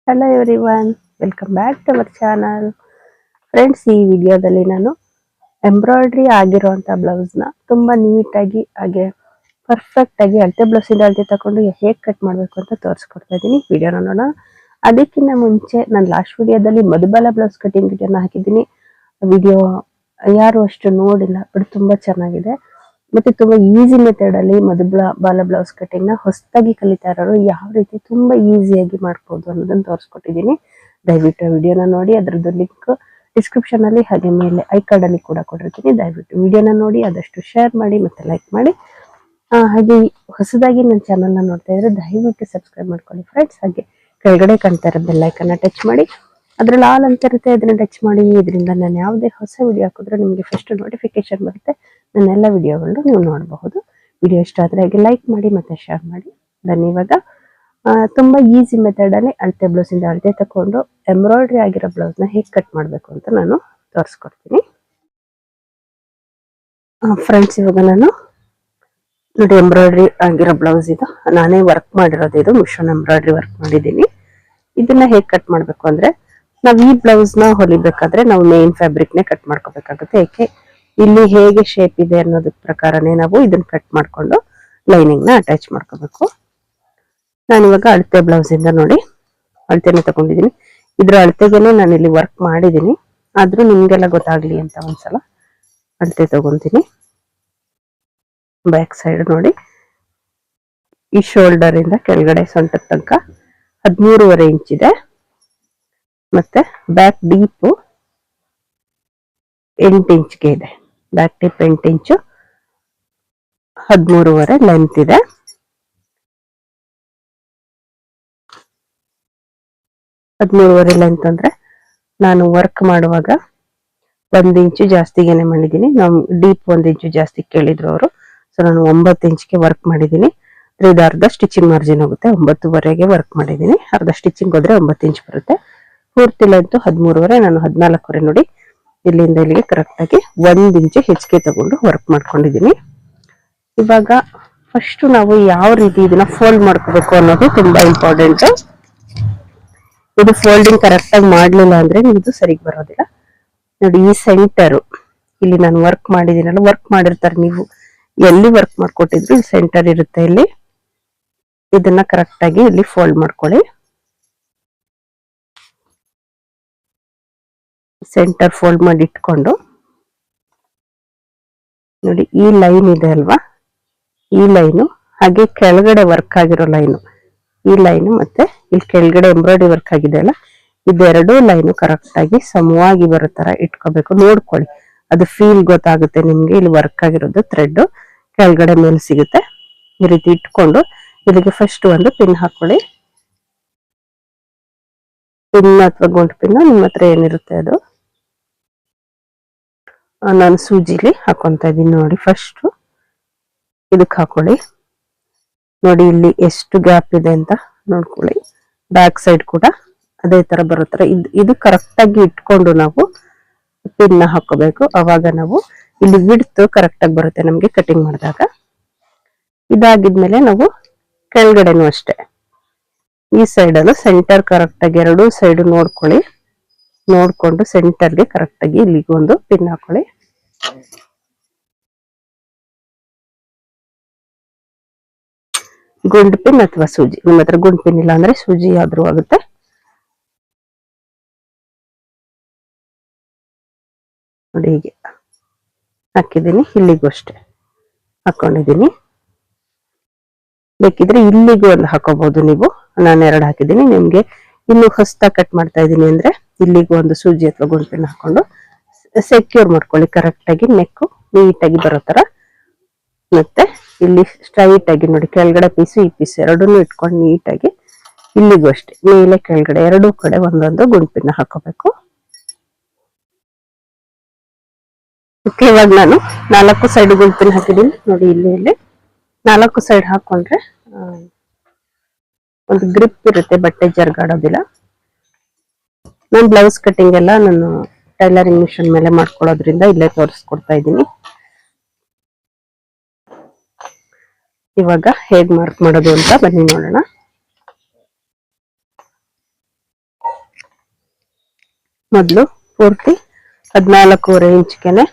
Hello everyone, welcome back to our channel. Friends, ಈ ವಿಡಿಯೋದಲ್ಲಿ ನಾನು ಎಂಬ್ರಾಯ್ಡ್ರಿ ಆಗಿರುವಂಥ ಬ್ಲೌಸ್ನ ತುಂಬ ನೀಟಾಗಿ ಹಾಗೆ ಪರ್ಫೆಕ್ಟ್ ಆಗಿ ಅಳತೆ ಬ್ಲೌಸಿಂದ ಅಳತೆ ತಗೊಂಡು ಹೇಗೆ ಕಟ್ ಮಾಡಬೇಕು ಅಂತ ತೋರಿಸ್ಕೊಡ್ತಾ ಇದ್ದೀನಿ. ವಿಡಿಯೋನ ನೋಡೋಣ. ಅದಕ್ಕಿಂತ ಮುಂಚೆ ನಾನು ಲಾಸ್ಟ್ ವಿಡಿಯೋದಲ್ಲಿ ಮಧುಬಾಲ ಬ್ಲೌಸ್ ಕಟಿಂಗ್ ವಿಡಿಯೋನ ಹಾಕಿದ್ದೀನಿ. ವಿಡಿಯೋ ಯಾರು ಅಷ್ಟು ನೋಡಿಲ್ಲ, ಬಟ್ ತುಂಬ ಚೆನ್ನಾಗಿದೆ. ಮತ್ತೆ ತುಂಬಾ ಈಸಿ ಮೆಥಡ್ ಅಲ್ಲಿ ಬಾಲ ಬ್ಲೌಸ್ ಕಟಿಂಗ್ ನ ಹೊಸದಾಗಿ ಕಲಿತಾ ಇರೋರು ಯಾವ ರೀತಿ ತುಂಬಾ ಈಸಿಯಾಗಿ ಮಾಡ್ಬೋದು ಅನ್ನೋದನ್ನ ತೋರಿಸ್ಕೊಟ್ಟಿದ್ದೀನಿ. ದಯವಿಟ್ಟು ವಿಡಿಯೋನ ನೋಡಿ. ಅದರದ್ದು ಲಿಂಕ್ ಡಿಸ್ಕ್ರಿಪ್ಷನ್ ಅಲ್ಲಿ ಹಾಗೆ ಮೇಲೆ ಐ ಕಾರ್ಡ್ ಅಲ್ಲಿ ಕೂಡ ಕೊಟ್ಟಿರ್ತೀನಿ. ದಯವಿಟ್ಟು ವಿಡಿಯೋನ ನೋಡಿ, ಆದಷ್ಟು ಶೇರ್ ಮಾಡಿ ಮತ್ತೆ ಲೈಕ್ ಮಾಡಿ. ಹಾಗೆ ಹೊಸದಾಗಿ ನನ್ನ ಚಾನಲ್ ನ ನೋಡ್ತಾ ಇದ್ರೆ ದಯವಿಟ್ಟು ಸಬ್ಸ್ಕ್ರೈಬ್ ಮಾಡ್ಕೊಳ್ಳಿ ಫ್ರೆಂಡ್ಸ್. ಹಾಗೆ ಕೆಳಗಡೆ ಕಾಣ್ತಾ ಇರೋ ಬೆಲ್ ಐಕನ್ ಟಚ್ ಮಾಡಿ, ಅದ್ರಲ್ಲಿ ಆಲ್ ಅಂತ ಇರುತ್ತೆ, ಅದನ್ನ ಟಚ್ ಮಾಡಿ. ಇದರಿಂದ ನಾನು ಯಾವುದೇ ಹೊಸ ವಿಡಿಯೋ ಹಾಕಿದ್ರೆ ನಿಮಗೆ ಫಸ್ಟ್ ನೋಟಿಫಿಕೇಶನ್ ಬರುತ್ತೆ. ನನ್ನೆಲ್ಲ ವಿಡಿಯೋಗಳನ್ನ ನೀವು ನೋಡಬಹುದು. ವಿಡಿಯೋ ಇಷ್ಟ ಆದರೆ ಹಾಗೆ ಲೈಕ್ ಮಾಡಿ ಮತ್ತೆ ಶೇರ್ ಮಾಡಿ. ಬನ್ನಿ ಇವಾಗ ತುಂಬಾ ಈಸಿ ಮೆಥಡ್ ಅಲ್ಲಿ ಅಳತೆ ಬ್ಲೌಸ್ ಇಂದ ಅಳತೆ ತಕೊಂಡು ಎಂಬ್ರಾಯ್ಡ್ರಿ ಆಗಿರೋ ಬ್ಲೌಸ್ ನ ಹೇಗೆ ಕಟ್ ಮಾಡಬೇಕು ಅಂತ ನಾನು ತೋರಿಸ್ಕೊಡ್ತೀನಿ. ಫ್ರೆಂಡ್ಸ್, ಇವಾಗ ನಾನು ನೋಡಿ ಎಂಬ್ರಾಯ್ಡ್ರಿ ಆಗಿರೋ ಬ್ಲೌಸ್ ಇದು ನಾನೇ ವರ್ಕ್ ಮಾಡಿರೋದು. ಇದು ಮಿಷನ್ ಎಂಬ್ರಾಯ್ಡ್ರಿ ವರ್ಕ್ ಮಾಡಿದ್ದೀನಿ. ಇದನ್ನ ಹೇಗೆ ಕಟ್ ಮಾಡಬೇಕು ಅಂದ್ರೆ, ನಾವು ಈ ಬ್ಲೌಸ್ ನ ಹೊಲಿಬೇಕಾದ್ರೆ ನಾವು ಮೇನ್ ಫ್ಯಾಬ್ರಿಕ್ ನೇ ಕಟ್ ಮಾಡ್ಕೋಬೇಕಾಗುತ್ತೆ. ಯಾಕೆ ಇಲ್ಲಿ ಹೇಗೆ ಶೇಪ್ ಇದೆ ಅನ್ನೋದಕ್ಕೆ ಪ್ರಕಾರನೇ ನಾವು ಇದನ್ನ ಕಟ್ ಮಾಡ್ಕೊಂಡು ಲೈನಿಂಗ್ ನ ಅಟ್ಯಾಚ್ ಮಾಡ್ಕೋಬೇಕು. ನಾನಿವಾಗ ಅಳತೆ ಬ್ಲೌಸ್ ಇಂದ ನೋಡಿ ಅಳತೆನ ತಗೊಂಡಿದ್ದೀನಿ. ಇದ್ರ ಅಳತೆಗೆನೆ ನಾನು ಇಲ್ಲಿ ವರ್ಕ್ ಮಾಡಿದ್ದೀನಿ. ಆದ್ರೂ ನಿಮ್ಗೆಲ್ಲ ಗೊತ್ತಾಗ್ಲಿ ಅಂತ ಒಂದ್ಸಲ ಅಳತೆ ತಗೊಂತೀನಿ. ಬ್ಯಾಕ್ ಸೈಡ್ ನೋಡಿ, ಈ ಶೋಲ್ಡರ್ ಇಂದ ಕೆಳಗಡೆ ಸೊಂಟದ ತನಕ 13.5 ಇಂಚ್ ಇದೆ. ಮತ್ತೆ ಬ್ಯಾಕ್ ಡೀಪ್ 8 ಇಂಚ್ಗೆ ಇದೆ. ಬ್ಯಾಕ್ ಡೀಪ್ 8 ಇಂಚು, 13.5 ಲೆಂತ್ ಇದೆ. ಲೆಂತ್ ಅಂದ್ರೆ ನಾನು ವರ್ಕ್ ಮಾಡುವಾಗ 1 ಇಂಚು ಜಾಸ್ತಿಗೇನೆ ಮಾಡಿದ್ದೀನಿ. ನಾವು ಡೀಪ್ 1 ಇಂಚು ಜಾಸ್ತಿ ಕೇಳಿದ್ರು ಅವರು. ಸೊ ನಾನು 9 ಇಂಚ್ಗೆ ವರ್ಕ್ ಮಾಡಿದ್ದೀನಿ. ಇದು ಅರ್ಧ ಸ್ಟಿಚಿಂಗ್ ಮಾರ್ಜಿನ್ ಹೋಗುತ್ತೆ. 9.5ಗೆ ವರ್ಕ್ ಮಾಡಿದ್ದೀನಿ. ಅರ್ಧ ಸ್ಟಿಚಿಂಗ್ ಹೋದ್ರೆ 9 ಇಂಚ್ ಬರುತ್ತೆ. ಪೂರ್ತಿ ಲೆಂತ್ 13.5, ನಾನು 14.5 ನೋಡಿ ಇಲ್ಲಿಂದ ಇಲ್ಲಿಗೆ ಕರೆಕ್ಟ್ ಆಗಿ 1 ಇಂಚು ಹೆಚ್ಚಿಗೆ ತಗೊಂಡು ವರ್ಕ್ ಮಾಡ್ಕೊಂಡಿದ್ದೀನಿ. ಇವಾಗ ಫಸ್ಟ್ ನಾವು ಯಾವ ರೀತಿ ಇದನ್ನ ಫೋಲ್ಡ್ ಮಾಡ್ಕೋಬೇಕು ಅನ್ನೋದು ತುಂಬಾ ಇಂಪಾರ್ಟೆಂಟ್. ಇದು ಫೋಲ್ಡಿಂಗ್ ಕರೆಕ್ಟ್ ಆಗಿ ಮಾಡ್ಲಿಲ್ಲ ಅಂದ್ರೆ ಇದು ಸರಿಗ್ ಬರೋದಿಲ್ಲ. ನೋಡಿ, ಈ ಸೆಂಟರ್ ಇಲ್ಲಿ ನಾನು ವರ್ಕ್ ಮಾಡಿದ್ದೀನಲ್ಲ, ವರ್ಕ್ ಮಾಡಿರ್ತಾರೆ, ನೀವು ಎಲ್ಲಿ ವರ್ಕ್ ಮಾಡ್ಕೊಟ್ಟಿದ್ರು ಸೆಂಟರ್ ಇರುತ್ತೆ ಇಲ್ಲಿ. ಇದನ್ನ ಕರೆಕ್ಟ್ ಆಗಿ ಇಲ್ಲಿ ಫೋಲ್ಡ್ ಮಾಡ್ಕೊಳ್ಳಿ. ಸೆಂಟರ್ ಫೋಲ್ಡ್ ಮಾಡಿ ಇಟ್ಕೊಂಡು ನೋಡಿ, ಈ ಲೈನ್ ಇದೆ ಅಲ್ವಾ, ಈ ಲೈನು ಹಾಗೆ ಕೆಳಗಡೆ ವರ್ಕ್ ಆಗಿರೋ ಲೈನು, ಈ ಲೈನು ಮತ್ತೆ ಇಲ್ಲಿ ಕೆಳಗಡೆ ಎಂಬ್ರಾಯ್ಡ್ರಿ ವರ್ಕ್ ಆಗಿದೆ ಅಲ್ಲ, ಇದೆರಡು ಲೈನು ಕರೆಕ್ಟ್ ಆಗಿ ಸಮವಾಗಿ ಬರೋ ತರ ಇಟ್ಕೋಬೇಕು. ನೋಡ್ಕೊಳ್ಳಿ, ಅದು ಫೀಲ್ ಗೊತ್ತಾಗುತ್ತೆ ನಿಮ್ಗೆ. ಇಲ್ಲಿ ವರ್ಕ್ ಆಗಿರೋದು ಥ್ರೆಡ್ ಕೆಳಗಡೆ ಮೇಲೆ ಸಿಗುತ್ತೆ. ಈ ರೀತಿ ಇಟ್ಕೊಂಡು ಇಲ್ಲಿಗೆ ಫಸ್ಟ್ ಒಂದು ಪಿನ್ ಹಾಕೊಳ್ಳಿ. ಪಿನ್ ಅಥವಾ ಗಂಟು ಪಿನ್ ನಿಮ್ಮ ಹತ್ರ ಏನಿರುತ್ತೆ ಅದು. ನಾನು ಸೂಜಿಲಿ ಹಾಕೊಂತ ಇದ್ದೀನಿ. ನೋಡಿ, ಫಸ್ಟ್ ಇದಕ್ಕೆ ಹಾಕೊಳ್ಳಿ. ನೋಡಿ ಇಲ್ಲಿ ಎಷ್ಟು ಗ್ಯಾಪ್ ಇದೆ ಅಂತ ನೋಡ್ಕೊಳ್ಳಿ. ಬ್ಯಾಕ್ ಸೈಡ್ ಕೂಡ ಅದೇ ತರ ಬರೋ ತರ ಇದು ಕರೆಕ್ಟ್ ಆಗಿ ಇಟ್ಕೊಂಡು ನಾವು ಪಿನ್ ಹಾಕೋಬೇಕು. ಅವಾಗ ನಾವು ಇಲ್ಲಿ ವಿಡ್ತ್ ಕರೆಕ್ಟ್ ಆಗಿ ಬರುತ್ತೆ ನಮ್ಗೆ ಕಟಿಂಗ್ ಮಾಡಿದಾಗ. ಇದಾಗಿದ್ಮೇಲೆ ನಾವು ಕೆಳಗಡೆನೂ ಅಷ್ಟೇ ಈ ಸೈಡ್ ಅನ್ನು ಸೆಂಟರ್ ಕರೆಕ್ಟ್ ಆಗಿ ಎರಡೂ ಸೈಡ್ ನೋಡ್ಕೊಳ್ಳಿ. ನೋಡ್ಕೊಂಡು ಸೆಂಟರ್ಗೆ ಕರೆಕ್ಟ್ ಆಗಿ ಇಲ್ಲಿಗೆ ಒಂದು ಪಿನ್ ಹಾಕೊಳ್ಳಿ. ಗುಂಡ್ ಪಿನ್ ಅಥವಾ ಸೂಜಿ, ನಿಮ್ಮ ಹತ್ರ ಗುಂಡ್ ಪಿನ್ ಇಲ್ಲ ಅಂದ್ರೆ ಸೂಜಿ ಆದ್ರೂ ಆಗುತ್ತೆ. ನೋಡಿ, ಹೀಗೆ ಹಾಕಿದ್ದೀನಿ. ಇಲ್ಲಿಗೂ ಅಷ್ಟೇ ಹಾಕೊಂಡಿದ್ದೀನಿ. ಬೇಕಿದ್ರೆ ಇಲ್ಲಿಗೂ ಒಂದು ಹಾಕೋಬಹುದು ನೀವು. ನಾನು 2 ಹಾಕಿದ್ದೀನಿ. ನಿಮ್ಗೆ ಇನ್ನು ಹೊಸದಾಗಿ ಕಟ್ ಮಾಡ್ತಾ ಇದ್ದೀನಿ ಅಂದ್ರೆ ಇಲ್ಲಿಗೂ ಒಂದು ಸೂಜಿ ಅಥವಾ ಗುಂಡ್ ಪಿನ್ ಹಾಕೊಂಡು ಸೆಕ್ಯೂರ್ ಮಾಡ್ಕೊಳ್ಳಿ. ಕರೆಕ್ಟ್ ಆಗಿ ನೆಕ್ ನೀಟಾಗಿ ಬರೋ ತರ. ಮತ್ತೆ ಇಲ್ಲಿ ಸ್ಟ್ರೈಟ್ ಆಗಿ ನೋಡಿ, ಕೆಳಗಡೆ ಪೀಸು ಈ ಪೀಸ್ ಎರಡನ್ನೂ ಇಟ್ಕೊಂಡು ನೀಟಾಗಿ ಇಲ್ಲಿಗೂ ಅಷ್ಟೇ ಮೇಲೆ ಕೆಳಗಡೆ ಎರಡೂ ಕಡೆ ಒಂದೊಂದು ಗುಂಡ್ ಪಿನ್ ಹಾಕೋಬೇಕು. ಓಕೆ, ಇವಾಗ ನಾನು 4 ಸೈಡ್ ಗುಂಡ್ ಪಿನ್ ಹಾಕಿದ್ದೀನಿ. ನೋಡಿ, ಇಲ್ಲಿ 4 ಸೈಡ್ ಹಾಕೊಂಡ್ರೆ ಒಂದು ಗ್ರಿಪ್ ಇರುತ್ತೆ, ಬಟ್ಟೆ ಜರ್ಗಾಡೋದಿಲ್ಲ. ನಾನು ಬ್ಲೌಸ್ ಕಟಿಂಗ್ ಎಲ್ಲ ನಾನು ಟೈಲರಿಂಗ್ ಮಿಷನ್ ಮೇಲೆ ಮಾಡ್ಕೊಳ್ಳೋದ್ರಿಂದ ಇಲ್ಲೇ ತೋರಿಸ್ಕೊಡ್ತಾ ಇದ್ದೀನಿ. ಇವಾಗ ಹೇಗ್ ಮಾರ್ಕ್ ಮಾಡೋದು ಅಂತ ಬನ್ನಿ ನೋಡೋಣ. ಮೊದಲು ಪೂರ್ತಿ 14.5 ಇಂಚ್ಗೆನೆ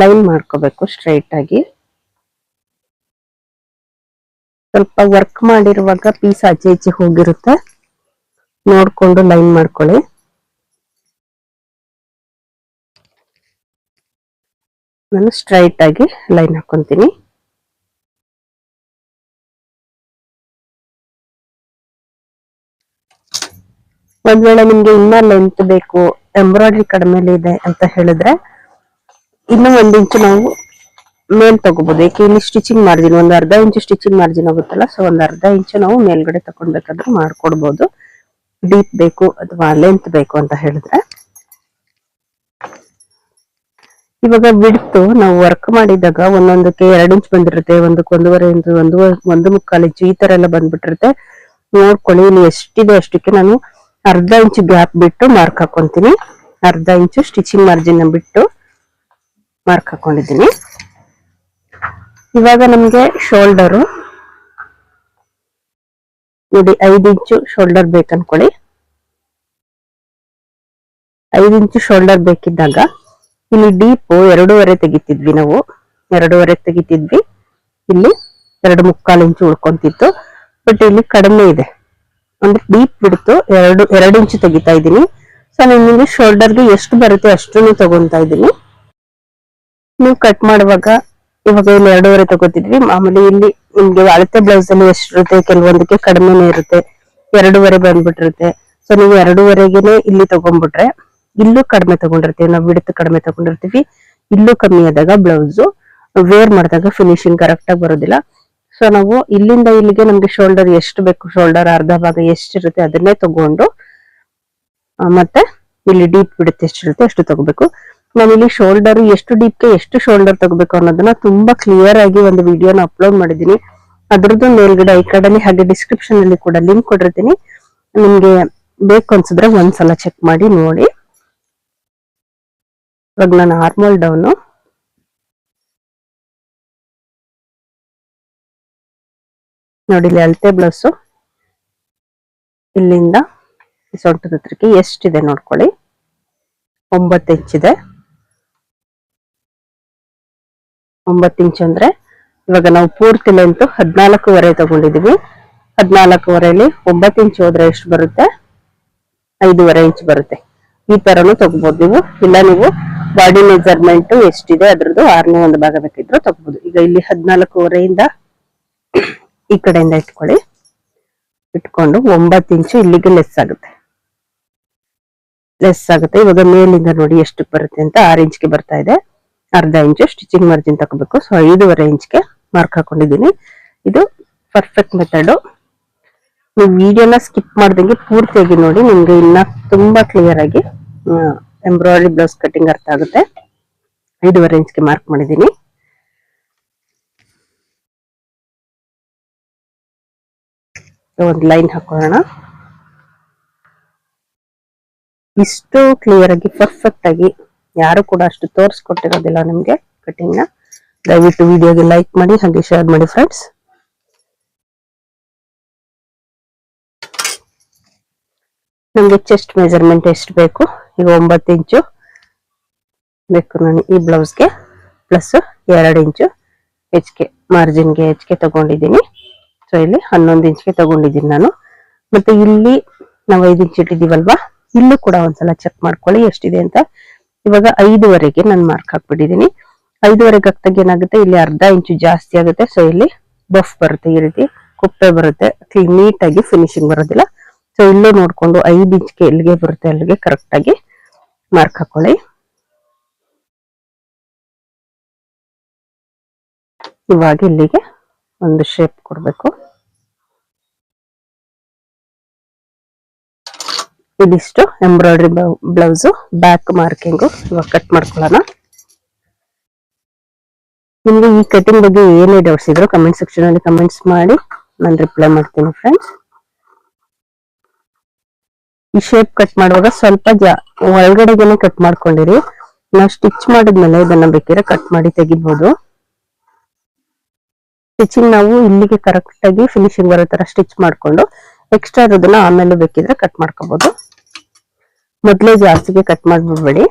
ಲೈನ್ ಮಾಡ್ಕೋಬೇಕು ಸ್ಟ್ರೈಟ್ ಆಗಿ. ಸ್ವಲ್ಪ ವರ್ಕ್ ಮಾಡಿರುವಾಗ ಪೀಸ್ ಆಚೆ ಈಚೆ ಹೋಗಿರುತ್ತೆ, ನೋಡ್ಕೊಂಡು ಲೈನ್ ಮಾಡ್ಕೊಳ್ಳಿ. ನಾನು ಸ್ಟ್ರೈಟ್ ಆಗಿ ಲೈನ್ ಹಾಕೊಂತೀನಿ. ಒಂದ್ ವೇಳೆ ನಿಮ್ಗೆ ಇನ್ನ ಲೆಂತ್ ಬೇಕು, ಎಂಬ್ರಾಯ್ಡ್ರಿ ಕಡಿಮೆ ಇದೆ ಅಂತ ಹೇಳಿದ್ರೆ ಇನ್ನು 1 ಇಂಚು ನಾವು ಮೇಲ್ ತಗೋಬಹುದು. ಏಕೆ ಇಲ್ಲಿ ಸ್ಟಿಚಿಂಗ್ ಮಾರ್ಜಿನ್ ಒಂದು ಅರ್ಧ ಇಂಚು ಸ್ಟಿಚಿಂಗ್ ಮಾರ್ಜಿನ್ ಆಗುತ್ತಲ್ಲ, ಸೊ ಒಂದು ಅರ್ಧ ಇಂಚು ನಾವು ಮೇಲ್ಗಡೆ ತಗೊಂಡ್ಬೇಕಾದ್ರೆ ಮಾಡ್ಕೊಡ್ಬೋದು. ಡೀಪ್ ಬೇಕು ಅಥವಾ ಲೆಂತ್ ಬೇಕು ಅಂತ ಹೇಳಿದ್ರೆ. ಇವಾಗ ಬಿಡ್ತು ನಾವು ವರ್ಕ್ ಮಾಡಿದಾಗ ಒಂದೊಂದಕ್ಕೆ 2 ಇಂಚ್ ಬಂದಿರುತ್ತೆ, ಒಂದಕ್ಕೆ 1.5 ಇಂಚ್, 1.25 ಇಂಚು ಈ ತರ ಎಲ್ಲ ಬಂದ್ಬಿಟ್ಟಿರುತ್ತೆ. ನೋಡ್ಕೊಳ್ಳಿ, ಇಲ್ಲಿ ಎಷ್ಟಿದೆ ಅಷ್ಟಕ್ಕೆ ನಾನು ಅರ್ಧ ಇಂಚ್ ಗ್ಯಾಪ್ ಬಿಟ್ಟು ಮಾರ್ಕ್ ಹಾಕೊಂತೀನಿ. ಅರ್ಧ ಇಂಚು ಸ್ಟಿಚಿಂಗ್ ಮಾರ್ಜಿನ್ ಬಿಟ್ಟು ಮಾರ್ಕ್ ಹಾಕೊಂಡಿದ್ದೀನಿ. ಇವಾಗ ನಮ್ಗೆ ಶೋಲ್ಡರು ನೋಡಿ 5 ಇಂಚು ಶೋಲ್ಡರ್ ಬೇಕನ್ಕೊಳ್ಳಿ. 5 ಇಂಚು ಶೋಲ್ಡರ್ ಬೇಕಿದ್ದಾಗ ಇಲ್ಲಿ ಡೀಪ್ 2.5 ತೆಗಿತಿದ್ವಿ ನಾವು, 2.5 ತೆಗಿತಿದ್ವಿ. ಇಲ್ಲಿ 2.25 ಇಂಚು ಉಳ್ಕೊಂತಿತ್ತು. ಬಟ್ ಇಲ್ಲಿ ಕಡಿಮೆ ಇದೆ, ಅಂದ್ರೆ ಡೀಪ್ ಬಿಡ್ತು 2 ಇಂಚು ತೆಗಿತಾ ಇದ್ದೀನಿ. ಸೊ ನಿಮಗೆ ಶೋಲ್ಡರ್ಗೆ ಎಷ್ಟು ಬರುತ್ತೆ ಅಷ್ಟನ್ನು ತಗೊಂತಾ ಇದ್ದೀನಿ. ನೀವು ಕಟ್ ಮಾಡುವಾಗ ಇವಾಗ ಇಲ್ಲಿ 2.5 ತಗೋತಿದ್ವಿ. ಮಾಮೂಲಿ ಇಲ್ಲಿ ನಿಮ್ಗೆ ಅಳತೆ ಬ್ಲೌಸ್ ಅಲ್ಲಿ ಎಷ್ಟಿರುತ್ತೆ, ಕೆಲವೊಂದಕ್ಕೆ ಕಡಿಮೆನೇ ಇರುತ್ತೆ, 2.5 ಬಂದ್ಬಿಟ್ಟಿರುತ್ತೆ. ಸೊ ನೀವು 2.5ಗೆನೆ ಇಲ್ಲಿ ತಗೊಂಡ್ಬಿಟ್ರೆ ಇಲ್ಲೂ ಕಡಿಮೆ ತಗೊಂಡಿರ್ತೀವಿ, ನಾವು ಬಿಡುತ್ತು ಕಡಿಮೆ ತಗೊಂಡಿರ್ತೀವಿ. ಇಲ್ಲೂ ಕಮ್ಮಿ ಆದಾಗ ಬ್ಲೌಸ್ ವೇರ್ ಮಾಡಿದಾಗ ಫಿನಿಶಿಂಗ್ ಕರೆಕ್ಟ್ ಆಗಿ ಬರೋದಿಲ್ಲ. ಸೊ ನಾವು ಇಲ್ಲಿಂದ ಇಲ್ಲಿಗೆ ನಮ್ಗೆ ಶೋಲ್ಡರ್ ಎಷ್ಟು ಬೇಕು, ಶೋಲ್ಡರ್ ಅರ್ಧ ಭಾಗ ಎಷ್ಟಿರುತ್ತೆ ಅದನ್ನೇ ತಗೊಂಡು ಮತ್ತೆ ಇಲ್ಲಿ ಡೀಪ್ ಬಿಡುತ್ತೆ ಎಷ್ಟಿರುತ್ತೆ ಅಷ್ಟು ತಗೋಬೇಕು. ನಾನು ಇಲ್ಲಿ ಶೋಲ್ಡರ್ ಎಷ್ಟು ಡೀಪ್ಗೆ ಎಷ್ಟು ಶೋಲ್ಡರ್ ತಗೋಬೇಕು ಅನ್ನೋದನ್ನ ತುಂಬಾ ಕ್ಲಿಯರ್ ಆಗಿ ಒಂದು ವಿಡಿಯೋನ ಅಪ್ಲೋಡ್ ಮಾಡಿದೀನಿ. ಅದ್ರದ್ದು ಮೇಲ್ಗಡೆ ಈ ಕಡೆ ಹಾಗೆ ಡಿಸ್ಕ್ರಿಪ್ಷನ್ ಅಲ್ಲಿ ಕೂಡ ಲಿಂಕ್ ಕೊಟ್ಟಿರ್ತೀನಿ. ನಿಮ್ಗೆ ಬೇಕು ಅನ್ಸಿದ್ರೆ ಒಂದ್ಸಲ ಚೆಕ್ ಮಾಡಿ ನೋಡಿ. ಇವಾಗ ನಾನು ಆರ್ಮೋಲ್ ಡೌನು ನೋಡಿ, ಇಲ್ಲಿ ಅಳತೆ ಬ್ಲೌಸ್ ಇಲ್ಲಿಂದ ಸೊಂಟದ ಹತ್ರಕ್ಕೆ ಎಷ್ಟಿದೆ ನೋಡ್ಕೊಳ್ಳಿ. 9 ಇಂಚಿದೆ. 9 ಇಂಚ್ ಅಂದ್ರೆ ಇವಾಗ ನಾವು ಪೂರ್ತಿ ಲೆಂತ್ 14.5 ತಗೊಂಡಿದೀವಿ. 14.5 9 ಇಂಚ್ ಹೋದ್ರೆ ಎಷ್ಟು ಬರುತ್ತೆ, 5.5 ಇಂಚ್ ಬರುತ್ತೆ. ಈ ತರನು ತಗೋಬಹುದು ನೀವು. ಇಲ್ಲ ನೀವು ಬಾಡಿ ಮೆಜರ್ಮೆಂಟ್ ಎಷ್ಟಿದೆ ಅದ್ರದ್ದು 6ನೇ ಒಂದು ಭಾಗ ಬೇಕಿದ್ರು ತಗೋಬಹುದು. ಈಗ ಇಲ್ಲಿ 14.5 ಇಂದ ಈ ಕಡೆಯಿಂದ ಇಟ್ಕೊಂಡು 9 ಇಂಚು ಇಲ್ಲಿಗೆ ಲೆಸ್ ಆಗುತ್ತೆ. ಇವಾಗ ಮೇಲಿಂದ ನೋಡಿ ಎಷ್ಟು ಬರುತ್ತೆ ಅಂತ 6 ಇಂಚ್ಗೆ ಬರ್ತಾ ಇದೆ. ಅರ್ಧ ಇಂಚು ಸ್ಟಿಚಿಂಗ್ ಮಾರ್ಜಿನ್ ತಗೋಬೇಕು. ಸೊ 5.5 ಇಂಚ್ಗೆ ಮಾರ್ಕ್ ಹಾಕೊಂಡಿದ್ದೀನಿ. ಇದು ಪರ್ಫೆಕ್ಟ್ ಮೆಥಡ್. ನೀವು ವಿಡಿಯೋನ ಸ್ಕಿಪ್ ಮಾಡ್ದಂಗೆ ಪೂರ್ತಿಯಾಗಿ ನೋಡಿ, ನಿಮ್ಗೆ ಇನ್ನ ತುಂಬಾ ಕ್ಲಿಯರ್ ಆಗಿ ಎಂಬ್ರಾಯ್ಡ್ರಿ ಬ್ಲೌಸ್ ಕಟಿಂಗ್ ಅರ್ಥ ಆಗುತ್ತೆ. 5.5 ಇಂಚ್ಗೆ ಮಾರ್ಕ್ ಮಾಡಿದ್ದೀನಿ. ಒಂದು ಲೈನ್ ಹಾಕೋಣ. ಇಷ್ಟು ಕ್ಲಿಯರ್ ಆಗಿ ಪರ್ಫೆಕ್ಟ್ ಆಗಿ ಯಾರು ಕೂಡ ಅಷ್ಟು ತೋರಿಸ್ಕೊಟ್ಟಿರೋದಿಲ್ಲ ನಿಮ್ಗೆ ಕಟಿಂಗ್ ನ. ದಯವಿಟ್ಟು ವಿಡಿಯೋಗೆ ಲೈಕ್ ಮಾಡಿ ಹಾಗೆ ಶೇರ್ ಮಾಡಿ ಫ್ರೆಂಡ್ಸ್. ನಮ್ಗೆ ಚೆಸ್ಟ್ ಮೆಜರ್ಮೆಂಟ್ ಎಷ್ಟು ಬೇಕು, ಈಗ 9 ಇಂಚು ಬೇಕು ನಾನು ಈ ಬ್ಲೌಸ್ಗೆ, ಪ್ಲಸ್ 2 ಇಂಚು ಹೆಚ್ಚಿಗೆ ಮಾರ್ಜಿನ್ಗೆ ಹೆಚ್ಚಿಗೆ ತಗೊಂಡಿದ್ದೀನಿ. ಸೊ ಇಲ್ಲಿ 11 ಇಂಚ್ಗೆ ತಗೊಂಡಿದ್ದೀನಿ ನಾನು. ಮತ್ತೆ ಇಲ್ಲಿ ನಾವು 5 ಇಂಚ್ ಇಟ್ಟಿದ್ದೀವಲ್ವಾ, ಇಲ್ಲೂ ಕೂಡ ಒಂದ್ಸಲ ಚೆಕ್ ಮಾಡ್ಕೊಳ್ಳಿ ಎಷ್ಟಿದೆ ಅಂತ. ಇವಾಗ 5.5ಗೆ ನಾನು ಮಾರ್ಕ್ ಹಾಕ್ಬಿಟ್ಟಿದ್ದೀನಿ. 5.5ಗೆ ಹಾಕ್ದಾಗ ಏನಾಗುತ್ತೆ, ಇಲ್ಲಿ ಅರ್ಧ ಇಂಚು ಜಾಸ್ತಿ ಆಗುತ್ತೆ. ಸೊ ಇಲ್ಲಿ ಬಫ್ ಬರುತ್ತೆ, ಈ ರೀತಿ ಕುಪ್ಪೆ ಬರುತ್ತೆ, ನೀಟ್ ಆಗಿ ಫಿನಿಶಿಂಗ್ ಬರೋದಿಲ್ಲ. ಸೊ ಇಲ್ಲೇ ನೋಡ್ಕೊಂಡು 5 ಇಂಚ್ಗೆ ಎಲ್ಲಿಗೆ ಬರುತ್ತೆ ಅಲ್ಲಿಗೆ ಕರೆಕ್ಟ್ ಆಗಿ ಮಾರ್ಕ್ ಹಾಕೊಳ್ಳಿ. ಇವಾಗ ಇಲ್ಲಿಗೆ ಒಂದು ಶೇಪ್ ಕೊಡ್ಬೇಕು. ಇದಿಷ್ಟು ಎಂಬ್ರಾಯ್ಡ್ರಿ ಬ್ಲೌಸ್ ಬ್ಯಾಕ್ ಮಾರ್ಕಿಂಗು. ಇವಾಗ ಕಟ್ ಮಾಡ್ಕೊಳ್ಳೋಣ. ನಿಮ್ಗೆ ಈ ಕಟಿಂಗ್ ಬಗ್ಗೆ ಏನೇ ಡೌಟ್ಸ್ ಇದ್ರು ಕಮೆಂಟ್ ಸೆಕ್ಷನ್ ಅಲ್ಲಿ ಕಮೆಂಟ್ಸ್ ಮಾಡಿ, ನಾನು ರಿಪ್ಲೈ ಮಾಡ್ತೀನಿ ಫ್ರೆಂಡ್ಸ್. ಈ ಶೇಪ್ ಕಟ್ ಮಾಡುವಾಗ ಸ್ವಲ್ಪ ಒಳಗಡೆಗೆನೆ ಕಟ್ ಮಾಡ್ಕೊಂಡಿರಿ. ನಾವು ಸ್ಟಿಚ್ ಮಾಡಿದ್ಮೇಲೆ ಇದನ್ನ ಬೇಕಿದ್ರೆ ಕಟ್ ಮಾಡಿ ತೆಗಿಬಹುದು. ಸ್ಟಿಚಿಂಗ್ ನಾವು ಇಲ್ಲಿಗೆ ಕರೆಕ್ಟ್ ಆಗಿ ಫಿನಿಶಿಂಗ್ ಬರೋ ತರ ಸ್ಟಿಚ್ ಮಾಡ್ಕೊಂಡು ಎಕ್ಸ್ಟ್ರಾ ಇರೋದನ್ನ ಆಮೇಲೆ ಬೇಕಿದ್ರೆ ಕಟ್ ಮಾಡ್ಕೋಬಹುದು. ಮೊದಲೇ ಜಾಸ್ತಿಗೆ ಕಟ್ ಮಾಡ್ಬಿಡ್ಬೇಡಿ.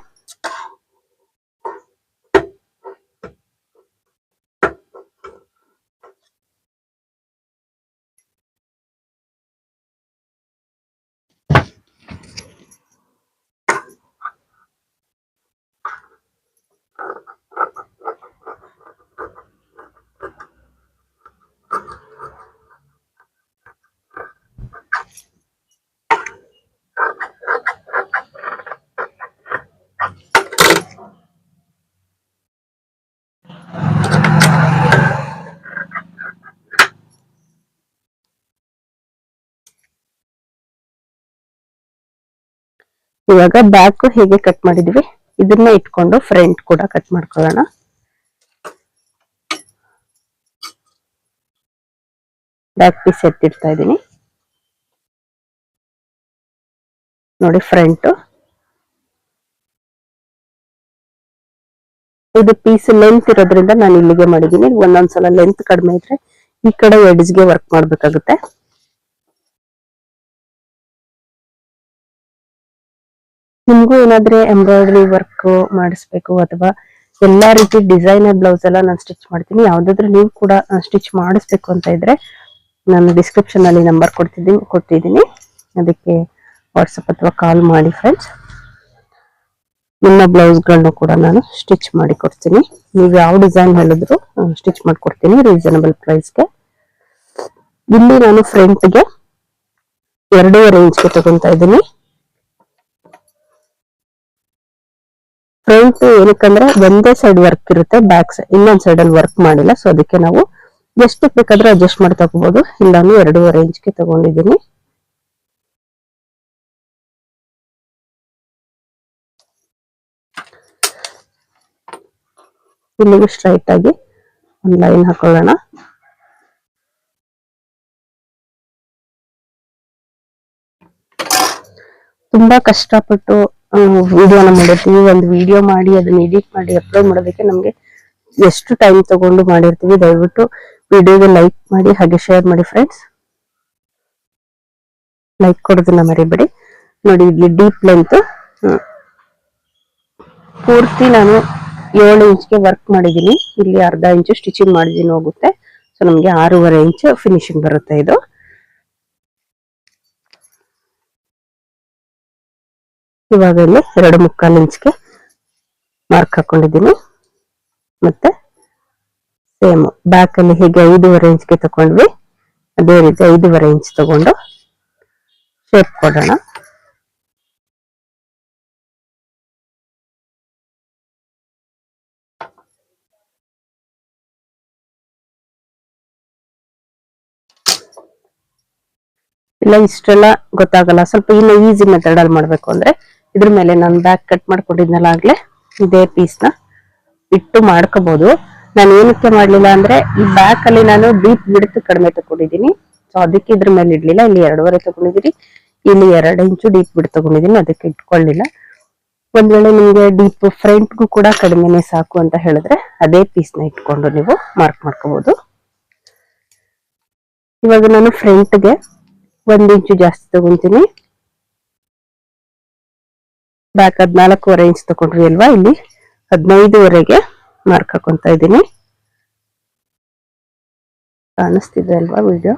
ಇವಾಗ ಬ್ಯಾಕ್ ಹೇಗೆ ಕಟ್ ಮಾಡಿದ್ವಿ ಇದನ್ನ ಇಟ್ಕೊಂಡು ಫ್ರಂಟ್ ಕೂಡ ಕಟ್ ಮಾಡ್ಕೊಳ್ಳೋಣ. ಬ್ಯಾಕ್ ಪೀಸ್ ಎತ್ತಿಡ್ತಾ ಇದ್ದೀನಿ ನೋಡಿ. ಫ್ರಂಟ್ ಇದು ಪೀಸ್ ಲೆಂತ್ ಇರೋದ್ರಿಂದ ನಾನು ಇಲ್ಲಿಗೆ ಮಾಡಿದ್ದೀನಿ. ಒಂದೊಂದ್ಸಲ ಲೆಂತ್ ಕಡಿಮೆ ಇದ್ರೆ ಈ ಕಡೆ ಎಡ್ಜ್ಗೆ ವರ್ಕ್ ಮಾಡ್ಬೇಕಾಗುತ್ತೆ. ನಿಮ್ಗೂ ಏನಾದ್ರೆ ಎಂಬ್ರಾಯ್ಡರಿ ವರ್ಕ್ ಮಾಡಿಸ್ಬೇಕು ಅಥವಾ ಎಲ್ಲಾ ರೀತಿ ಡಿಸೈನರ್ ಬ್ಲೌಸ್ ಎಲ್ಲ ನಾನು ಸ್ಟಿಚ್ ಮಾಡ್ತೀನಿ. ಯಾವ್ದಾದ್ರು ನೀವು ಕೂಡ ಸ್ಟಿಚ್ ಮಾಡಿಸ್ಬೇಕು ಅಂತ ಇದ್ರೆ ನಾನು ಡಿಸ್ಕ್ರಿಪ್ಷನ್ ಅಲ್ಲಿ ನಂಬರ್ ಕೊಟ್ಟಿದ್ದೀನಿ, ಅದಕ್ಕೆ ವಾಟ್ಸಪ್ ಅಥವಾ ಕಾಲ್ ಮಾಡಿ ಫ್ರೆಂಡ್ಸ್. ನಿಮ್ಮ ಬ್ಲೌಸ್ಗಳನ್ನು ಕೂಡ ನಾನು ಸ್ಟಿಚ್ ಮಾಡಿ ಕೊಡ್ತೀನಿ. ನೀವು ಯಾವ ಡಿಸೈನ್ ಹೇಳಿದ್ರು ಸ್ಟಿಚ್ ಮಾಡ್ಕೊಡ್ತೀನಿ ರೀಸನಬಲ್ ಪ್ರೈಸ್ಗೆ. ಇಲ್ಲಿ ನಾನು ಫ್ರಂಟ್ಗೆ 2.5 ಇಂಚ್ಗೆ ತಗೊಂತಾ ಇದ್ದೀನಿ. ಫ್ರಂಟ್ ಏನಕ್ಕಂದ್ರೆ ಒಂದೇ ಸೈಡ್ ವರ್ಕ್ ಇರುತ್ತೆ, ಬ್ಯಾಕ್ ಸೈಡ್ ಇನ್ನೊಂದ್ ಸೈಡ್ ಅಲ್ಲಿ ವರ್ಕ್ ಮಾಡಿಲ್ಲ. ಸೊ ಅದಕ್ಕೆ ನಾವು ಎಷ್ಟು ಬೇಕಾದ್ರೂ ಅಡ್ಜಸ್ಟ್ ಮಾಡಿ ತಗೋಬಹುದು. ಇಲ್ಲ ನಾನು 2.5 ಇಂಚ್ಗೆ ತಗೊಂಡಿದ್ದೀನಿ. ಇಲ್ಲಿಗೆ ಸ್ಟ್ರೈಟ್ ಆಗಿ ಒಂದು ಲೈನ್ ಹಾಕೊಳ್ಳೋಣ. ತುಂಬಾ ಕಷ್ಟಪಟ್ಟು ವಿಡಿಯೋನ ಮಾಡಿರ್ತೀವಿ. ಒಂದು ವಿಡಿಯೋ ಮಾಡಿ ಅದನ್ನ ಎಡಿಟ್ ಮಾಡಿ ಅಪ್ಲೋಡ್ ಮಾಡೋದಕ್ಕೆ ನಮ್ಗೆ ಎಷ್ಟು ಟೈಮ್ ತಗೊಂಡು ಮಾಡಿರ್ತೀವಿ. ದಯವಿಟ್ಟು ವಿಡಿಯೋಗೆ ಲೈಕ್ ಮಾಡಿ ಹಾಗೆ ಶೇರ್ ಮಾಡಿ ಫ್ರೆಂಡ್ಸ್. ಲೈಕ್ ಕೊಡೋದನ್ನ ಮರಿಬೇಡಿ. ನೋಡಿ ಇಲ್ಲಿ ಡೀಪ್ ಲೆಂತ್ ಪೂರ್ತಿ ನಾನು 7 ಇಂಚ್ಗೆ ವರ್ಕ್ ಮಾಡಿದೀನಿ. ಇಲ್ಲಿ ಅರ್ಧ ಇಂಚು ಸ್ಟಿಚಿಂಗ್ ಮಾಡಿದೀನಿ ಹೋಗುತ್ತೆ. ಸೊ ನಮ್ಗೆ 6.5 ಇಂಚ್ ಫಿನಿಶಿಂಗ್ ಬರುತ್ತೆ ಇದು. ಇವಾಗ ಇಲ್ಲಿ 2.25 ಇಂಚ್ಗೆ ಮಾರ್ಕ್ ಹಾಕೊಂಡಿದ್ದೀನಿ. ಮತ್ತೆ ಸೇಮ್ ಬ್ಯಾಕ್ ಅಲ್ಲಿ ಹೇಗೆ 5.5 ಇಂಚ್ಗೆ ತಗೊಂಡ್ವಿ ಅದೇ ರೀತಿ 5.5 ಇಂಚ್ ತಗೊಂಡು ಶೇಪ್ ಕೊಡೋಣ. ಇಲ್ಲ ಇಷ್ಟೆಲ್ಲ ಗೊತ್ತಾಗಲ್ಲ, ಸ್ವಲ್ಪ ಇನ್ನು ಈಸಿ ಮೆಥಡ್ ಅಲ್ಲಿ ಮಾಡ್ಬೇಕು ಅಂದ್ರೆ ಇದ್ರ ಮೇಲೆ ನಾನು ಬ್ಯಾಕ್ ಕಟ್ ಮಾಡ್ಕೊಂಡಿದ್ನಲ್ಲ ಆಗ್ಲೇ ಇದೇ ಪೀಸ್ ನ ಇಟ್ಟು ಮಾಡ್ಕೋಬಹುದು. ನಾನು ಏನಕ್ಕೆ ಮಾಡ್ಲಿಲ್ಲ ಅಂದ್ರೆ ಈ ಬ್ಯಾಕ್ ಅಲ್ಲಿ ನಾನು ಡೀಪ್ ಬಿಡ್ತು ಕಡಿಮೆ ತಗೊಂಡಿದ್ದೀನಿ. ಸೊ ಅದಕ್ಕೆ ಇದ್ರ ಮೇಲೆ ಇಡ್ಲಿಲ್ಲ. ಇಲ್ಲಿ 2.5 ತಗೊಂಡಿದ್ದೀನಿ, ಇಲ್ಲಿ 2 ಇಂಚು ಡೀಪ್ ಬಿಡ್ ತಗೊಂಡಿದ್ದೀನಿ, ಅದಕ್ಕೆ ಇಟ್ಕೊಳ್ಳಿಲ್ಲ. ಒಂದ್ ವೇಳೆ ನಿಮ್ಗೆ ಡೀಪ್ ಫ್ರಂಟ್ಗೂ ಕೂಡ ಕಡಿಮೆನೆ ಸಾಕು ಅಂತ ಹೇಳಿದ್ರೆ ಅದೇ ಪೀಸ್ ನ ಇಟ್ಕೊಂಡು ನೀವು ಮಾರ್ಕ್ ಮಾಡ್ಕೋಬಹುದು. ಇವಾಗ ನಾನು ಫ್ರಂಟ್ಗೆ 1 ಇಂಚು ಜಾಸ್ತಿ ತಗೊಂತೀನಿ. ಬ್ಯಾಕ್ 14.5 ಇಂಚ್ ತಗೊಂಡ್ರಿ ಅಲ್ವಾ, ಇಲ್ಲಿ 15ವರೆಗೆ ಮಾರ್ಕ್ ಹಾಕೊಂತ ಇದ್ದೀನಿ. ಕಾಣಿಸ್ತಿದೆ ಅಲ್ವಾ ವಿಡಿಯೋ?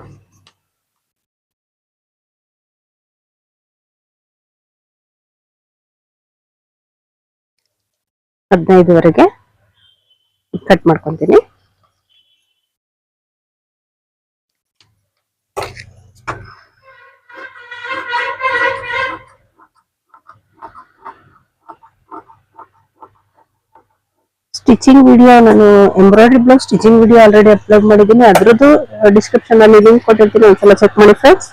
ಹದಿನೈದುವರೆಗೆ ಕಟ್ ಮಾಡ್ಕೊಂತೀನಿ. ಸ್ಟಿಚಿಂಗ್ ವಿಡಿಯೋ ನಾನು embroidery blouse stitching video already upload ಮಾಡಿದ್ದೀನಿ. ಅದ್ರದ್ದು ಡಿಸ್ಕ್ರಿಪ್ಷನ್ ಅಲ್ಲಿ ಲಿಂಕ್ ಕೊಟ್ಟಿರ್ತೀನಿ, ಒಂದ್ಸಲ ಚೆಕ್ ಮಾಡಿ ಫ್ರೆಂಡ್ಸ್.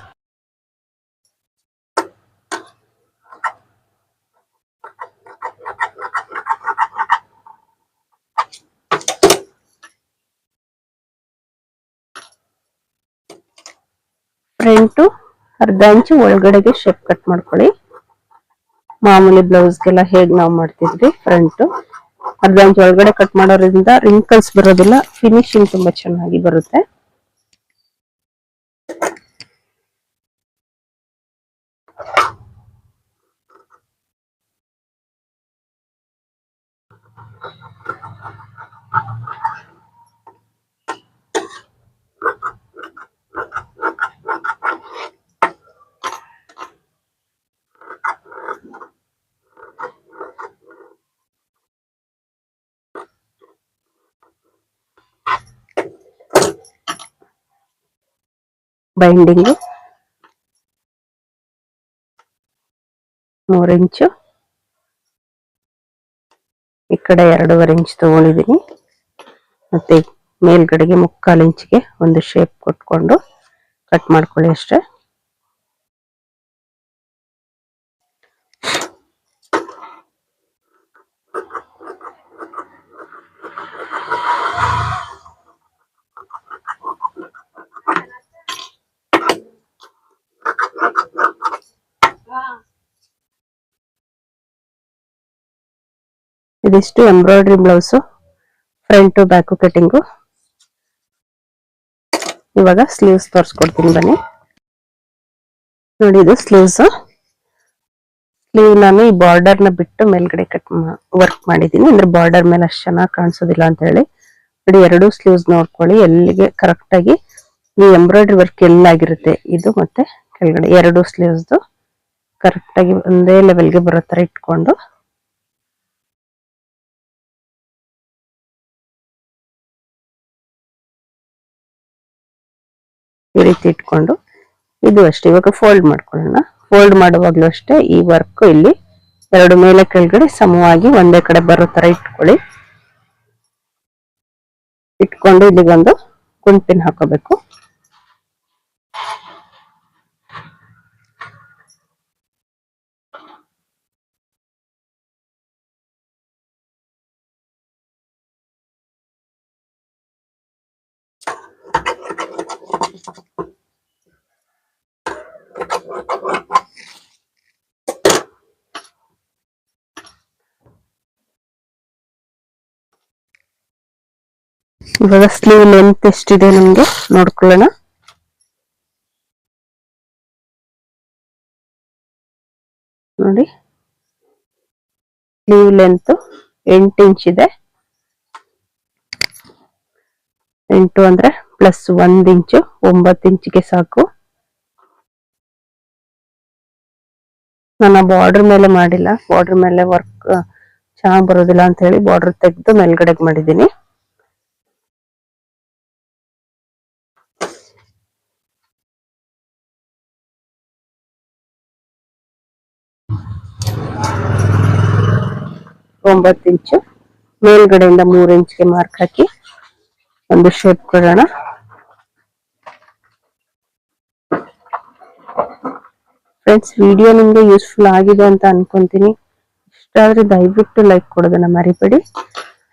ಫ್ರಂಟ್ ಅರ್ಧ ಇಂಚು ಒಳಗಡೆಗೆ ಶೇಪ್ ಕಟ್ ಮಾಡ್ಕೊಳ್ಳಿ. ಮಾಮೂಲಿ ಬ್ಲೌಸ್ಗೆಲ್ಲ ಹೇಗ್ ನಾವು ಮಾಡ್ತಿದ್ವಿ ಫ್ರಂಟ್ ಅರ್ಧ ಇಂಚ್ ಒಳಗಡೆ ಕಟ್ ಮಾಡೋದ್ರಿಂದ ರಿಂಕಲ್ಸ್ ಬರೋದಿಲ್ಲ, ಫಿನಿಶಿಂಗ್ ತುಂಬಾ ಚೆನ್ನಾಗಿ ಬರುತ್ತೆ. ಬೈಂಡಿಂಗು 3 ಇಂಚು, ಈ ಕಡೆ 2.5 ಇಂಚ್ ತಗೊಂಡಿದ್ದೀನಿ. ಮತ್ತೆ ಮೇಲ್ಗಡೆಗೆ 3/4 ಇಂಚಿಗೆ ಒಂದು ಶೇಪ್ ಕೊಟ್ಕೊಂಡು ಕಟ್ ಮಾಡ್ಕೊಳ್ಳಿ ಅಷ್ಟೇ. ಇದಿಷ್ಟು embroidery blouse front to back cutting. ಇವಾಗ ಸ್ಲೀವ್ಸ್ ತೋರಿಸ್ಕೊಡ್ತೀನಿ ಬನ್ನಿ. ನೋಡಿ, ಇದು ಸ್ಲೀವ್ಸ್. ಸ್ಲೀವ್ ನಾನು ಈ ಬಾರ್ಡರ್ ನ ಬಿಟ್ಟು ಮೇಲ್ಗಡೆ ವರ್ಕ್ ಮಾಡಿದ್ದೀನಿ, ಅಂದ್ರೆ ಬಾರ್ಡರ್ ಮೇಲೆ ಅಷ್ಟು ಚೆನ್ನಾಗಿ ಕಾಣಿಸೋದಿಲ್ಲ ಅಂತ ಹೇಳಿ. ನೋಡಿ, 2 ಸ್ಲೀವ್ಸ್ ನೋಡ್ಕೊಳ್ಳಿ ಎಲ್ಲಿಗೆ ಕರೆಕ್ಟ್ ಆಗಿ ಈ ಎಂಬ್ರಾಯ್ಡ್ರಿ ವರ್ಕ್ ಎಲ್ಲಾಗಿರುತ್ತೆ. ಇದು ಮತ್ತೆ ಕೆಳಗಡೆ 2 ಸ್ಲೀವ್ಸ್ ಕರೆಕ್ಟ್ ಆಗಿ ಒಂದೇ ಲೆವೆಲ್ಗೆ ಬರೋ ತರ ಇಟ್ಕೊಂಡು ಈ ರೀತಿ ಇಟ್ಕೊಂಡು, ಇದು ಅಷ್ಟೇ. ಇವಾಗ ಫೋಲ್ಡ್ ಮಾಡ್ಕೊಳ್ಳೋಣ. ಫೋಲ್ಡ್ ಮಾಡುವಾಗ್ಲೂ ಅಷ್ಟೇ ಈ ವರ್ಕ್ ಇಲ್ಲಿ 2 ಮೇಲೆ ಕೆಳಗಡೆ ಸಮವಾಗಿ ಒಂದೇ ಕಡೆ ಬರೋ ತರ ಇಟ್ಕೊಳ್ಳಿ. ಇಟ್ಕೊಂಡು ಇಲ್ಲಿಗೊಂದು ಕುಂಟಿನ ಹಾಕೋಬೇಕು. ಇವಾಗ ಸ್ಲೀವ್ ಲೆಂತ್ ಎಷ್ಟಿದೆ ನಮ್ಗೆ ನೋಡ್ಕೊಳ್ಳೋಣ. ನೋಡಿ, ಸ್ಲೀವ್ ಲೆಂತ್ 8 ಇಂಚ್ ಇದೆ. 8 ಅಂದ್ರೆ ಪ್ಲಸ್ 1 ಇಂಚು 9 ಇಂಚಿಗೆ ಸಾಕು. ನಾನು ಬಾರ್ಡರ್ ಮೇಲೆ ಮಾಡಿಲ್ಲ, ಬಾರ್ಡರ್ ಮೇಲೆ ವರ್ಕ್ ಚೆನ್ನಾಗಿ ಬರೋದಿಲ್ಲ ಅಂತ ಹೇಳಿ ಬಾರ್ಡರ್ ತೆಗೆದು ಮೇಲ್ಗಡೆಗೆ ಮಾಡಿದ್ದೀನಿ. ಒಂಬತ್ತು ಇಂಚು ಮೇಲ್ಗಡೆಯಿಂದ 3 ಇಂಚ್ಗೆ ಮಾರ್ಕ್ ಹಾಕಿ ಒಂದು ಶೇಪ್ ಕೊಡೋಣ. ಫ್ರೆಂಡ್ಸ್, ವಿಡಿಯೋ ನಿಮ್ಗೆ ಯೂಸ್ಫುಲ್ ಆಗಿದೆ ಅಂತ ಅನ್ಕೊಂತೀನಿ. ಇಷ್ಟ ಆದ್ರೆ ದಯವಿಟ್ಟು ಲೈಕ್ ಕೊಡೋದನ್ನ ಮರಿಬೇಡಿ.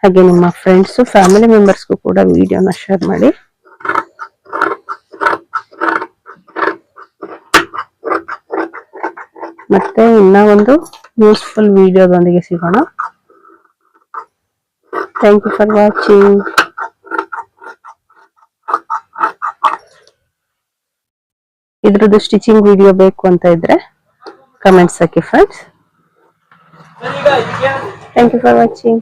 ಹಾಗೆ ನಿಮ್ಮ ಫ್ರೆಂಡ್ಸ್ ಫ್ಯಾಮಿಲಿ ಮೆಂಬರ್ಸ್ಗೂ ಕೂಡ ವಿಡಿಯೋನ ಶೇರ್ ಮಾಡಿ. ಮತ್ತೆ ಇನ್ನ ಒಂದು ಯೂಸ್ಫುಲ್ ವಿಡಿಯೋದೊಂದಿಗೆ ಸಿಗೋಣ. Thank you for watching. ಇದ್ರದ್ದು ಸ್ಟಿಚಿಂಗ್ ವಿಡಿಯೋ ಬೇಕು ಅಂತ ಇದ್ರೆ ಕಮೆಂಟ್ಸ್ ಹಾಕಿ friends. Thank you for watching.